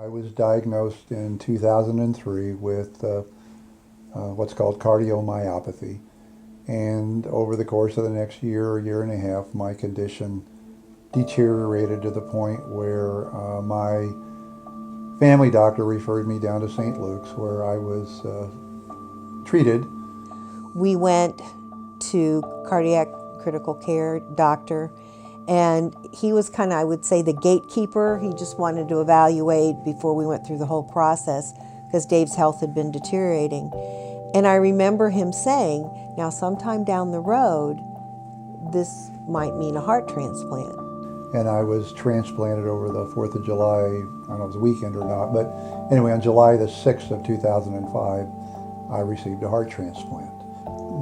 I was diagnosed in 2003 with what's called cardiomyopathy. And over the course of the next year or year and a half, my condition deteriorated to the point where my family doctor referred me down to St. Luke's, where I was treated. We went to cardiac critical care doctor, and he was kind of, I would say, the gatekeeper. He just wanted to evaluate before we went through the whole process because Dave's health had been deteriorating. And I remember him saying, now sometime down the road, this might mean a heart transplant. And I was transplanted over the 4th of July, I don't know if it was a weekend or not, but anyway, on July the 6th of 2005, I received a heart transplant.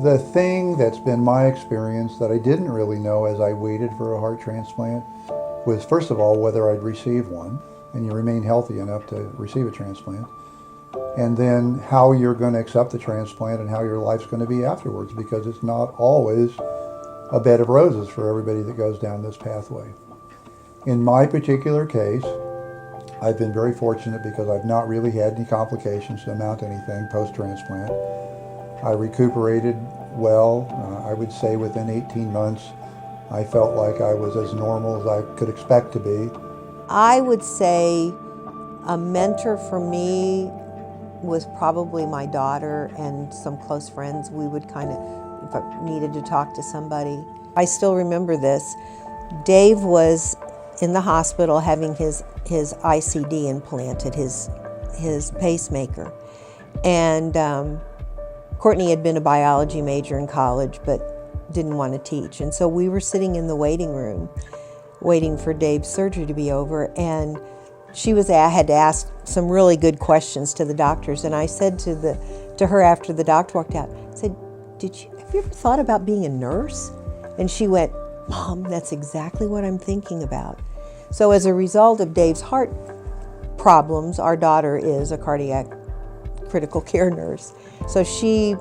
The thing that's been my experience that I didn't really know as I waited for a heart transplant was, first of all, whether I'd receive one, and you remain healthy enough to receive a transplant, and then how you're going to accept the transplant and how your life's going to be afterwards, because it's not always a bed of roses for everybody that goes down this pathway. In my particular case, I've been very fortunate because I've not really had any complications to amount to anything post-transplant. I recuperated well. I would say within 18 months, I felt like I was as normal as I could expect to be. I would say a mentor for me was probably my daughter and some close friends. We would kind of, if I needed to talk to somebody. I still remember this. Dave was in the hospital having his ICD implanted, his pacemaker. And Courtney had been a biology major in college but didn't want to teach. And so we were sitting in the waiting room waiting for Dave's surgery to be over, and I had to ask some really good questions to the doctors. And I said to her after the doctor walked out, I said, have you ever thought about being a nurse? And she went, Mom, that's exactly what I'm thinking about. So as a result of Dave's heart problems, our daughter is a cardiac critical care nurse. So she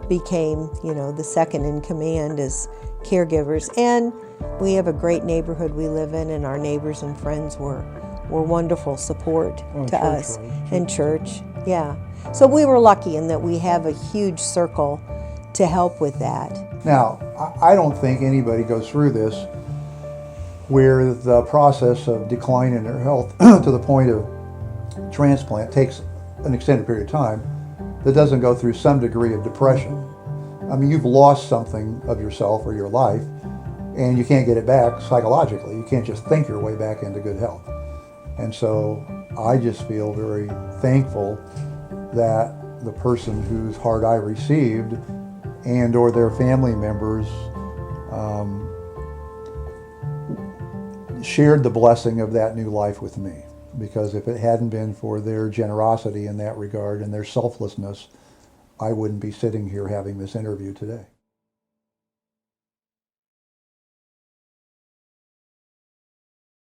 became, the second in command as caregivers. And we have a great neighborhood we live in, and our neighbors and friends were wonderful support to us. And church, yeah. So we were lucky in that we have a huge circle to help with that. Now, I don't think anybody goes through this where the process of decline in their health to the point of transplant takes an extended period of time that doesn't go through some degree of depression. I mean, you've lost something of yourself or your life, and you can't get it back psychologically. You can't just think your way back into good health. And so I just feel very thankful that the person whose heart I received and or their family members shared the blessing of that new life with me. Because if it hadn't been for their generosity in that regard and their selflessness, I wouldn't be sitting here having this interview today.